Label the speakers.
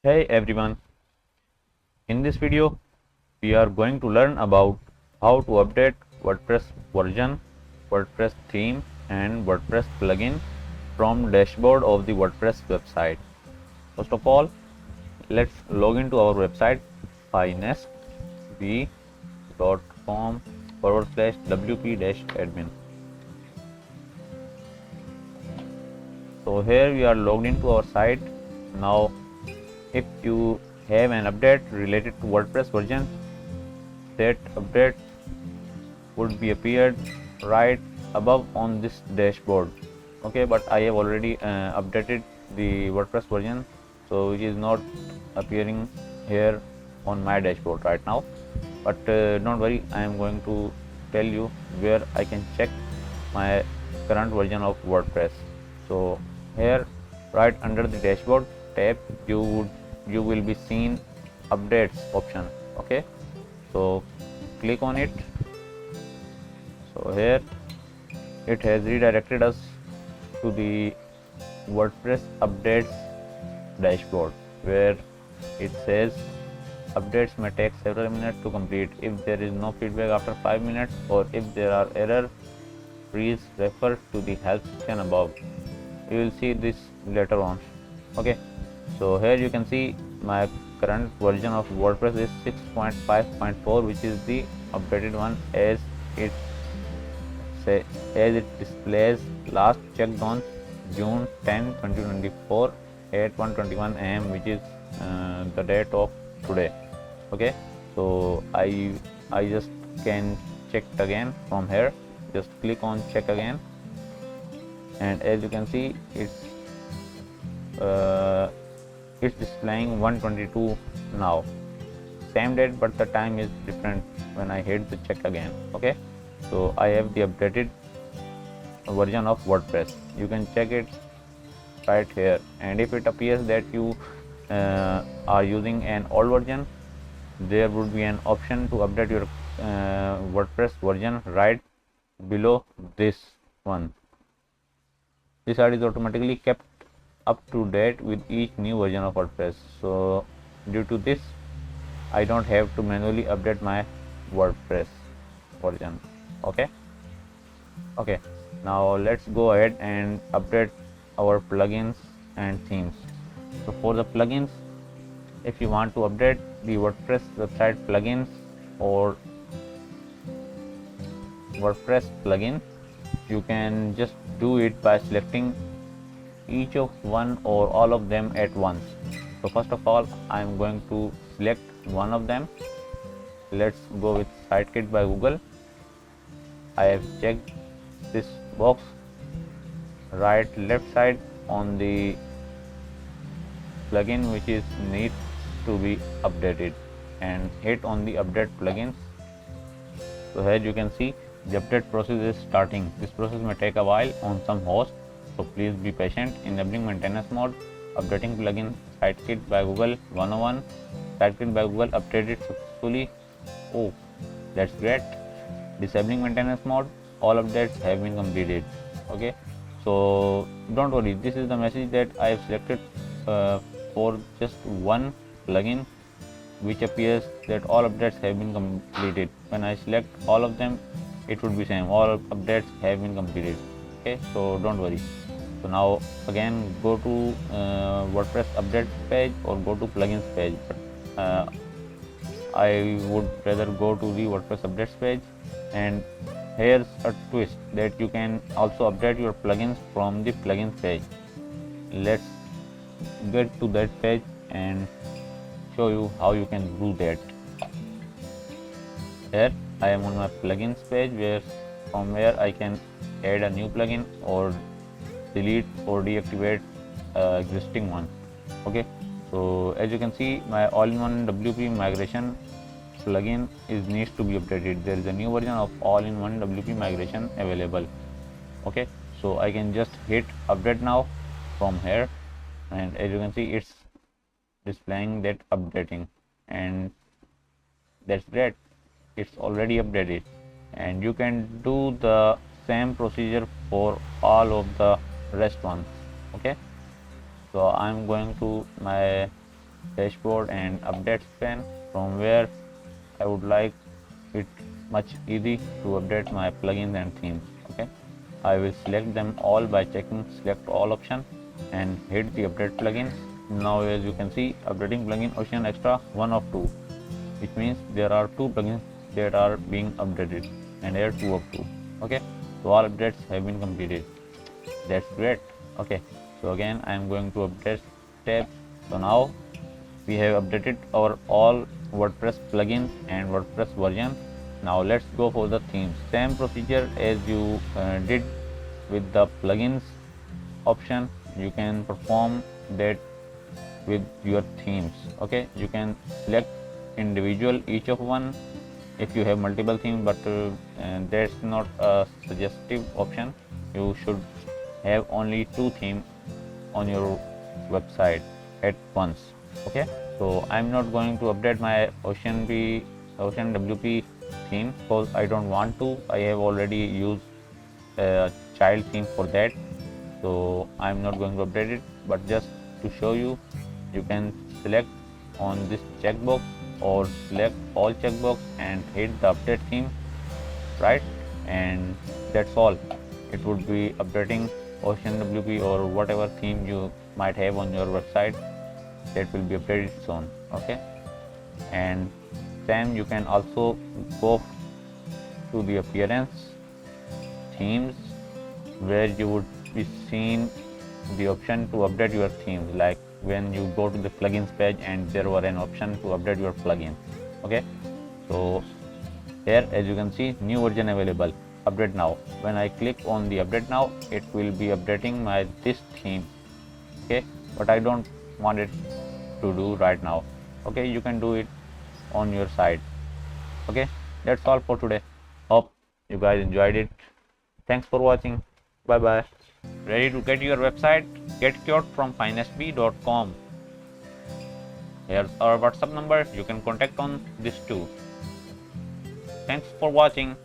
Speaker 1: Hey everyone, in this video we are going to learn about how to update WordPress version, WordPress theme and WordPress plugin from dashboard of the WordPress website. First of all, let's log into our website finestv.com/wp-admin. So here we are logged into our site. Now if you have an update related to WordPress version, that update would be appeared right above on this dashboard. Okay, but I have already updated the WordPress version, so it is not appearing here on my dashboard right now. But don't worry, I am going to tell you where I can check my current version of WordPress. So here, right under the dashboard tab, you will be seen updates option. Okay, so click on it. So here it has redirected us to the WordPress updates dashboard, where it says updates may take several minutes to complete. If there is no feedback after 5 minutes, or if there are errors, please refer to the help section above. You will see this later on. Okay, so here you can see my current version of WordPress is 6.5.4, which is the updated one as it displays last checked on June 10, 2024 at 1:21 am, which is the date of today. Okay, so I just can check it again from here. Just click on check again, and as you can see, it's displaying 1:22 now, same date, but the time is different when I hit the check again. Okay, so I have the updated version of WordPress. You can check it right here, and if it appears that you are using an old version, there would be an option to update your WordPress version right below this one. This site is automatically kept up to date with each new version of WordPress. So due to this, I don't have to manually update my WordPress version. Okay, now let's go ahead and update our plugins and themes. So for the plugins, if you want to update the WordPress website plugins or WordPress plugin, you can just do it by selecting each of one or all of them at once. So first of all, I am going to select one of them. Let's go with SiteKit by Google. I have checked this box left side on the plugin which is need to be updated, and hit on the update plugins. So here you can see the update process is starting. This process may take a while on some hosts, so please be patient. Enabling maintenance mode, updating plugin SiteKit by Google 101. SiteKit by Google updated successfully. Oh, that's great. Disabling maintenance mode, all updates have been completed. Okay, so don't worry, this is the message that I have selected for just one plugin, which appears that all updates have been completed. When I select all of them, it would be same, all updates have been completed. Okay, so don't worry. So now again go to WordPress update page or go to plugins page, but I would rather go to the WordPress updates page. And here's a twist, that you can also update your plugins from the plugins page. Let's get to that page and show you how you can do that. Here I am on my plugins page, from where I can add a new plugin or delete or deactivate existing one. Okay, so as you can see, my all-in-one WP migration plugin needs to be updated. There is a new version of all-in-one WP migration available. Okay, so I can just hit update now from here, and as you can see, it's displaying that updating, and that's great. It's already updated, and you can do the same procedure for all of the rest ones. Okay, so I'm going to my dashboard and updates pane, from where I would like it much easy to update my plugins and themes. Okay, I will select them all by checking select all option and hit the update plugins. Now as you can see, updating plugin Ocean Extra 1 of 2, which means there are 2 plugins that are being updated, and here 2 of 2. Okay, so all updates have been completed. That's great. Okay, so again I am going to update tab. So now we have updated our all WordPress plugins and WordPress version. Now let's go for the themes. Same procedure as you did with the plugins option, you can perform that with your themes. Okay, you can select individual each of one if you have multiple themes, but that's not a suggestive option. You should have only 2 themes on your website at once. Okay, so I'm not going to update my Ocean WP theme because I don't want to. I have already used a child theme for that, so I'm not going to update it. But just to show you, you can select on this checkbox or select all checkbox and hit the update theme, right? And that's all. It would be updating Ocean WP or whatever theme you might have on your website, that will be updated soon. Okay, and same you can also go to the appearance themes, where you would be seeing the option to update your themes, like when you go to the plugins page and there were an option to update your plugin. Okay, so here as you can see, new version available, update now. When I click on the update now, it will be updating my this theme. Okay, but I don't want it to do right now. Okay, you can do it on your side. Okay, that's all for today. Hope you guys enjoyed it. Thanks for watching. Bye bye. Ready to get your website? Get cured from finestbee.com. Here's our WhatsApp number. You can contact on this too. Thanks for watching.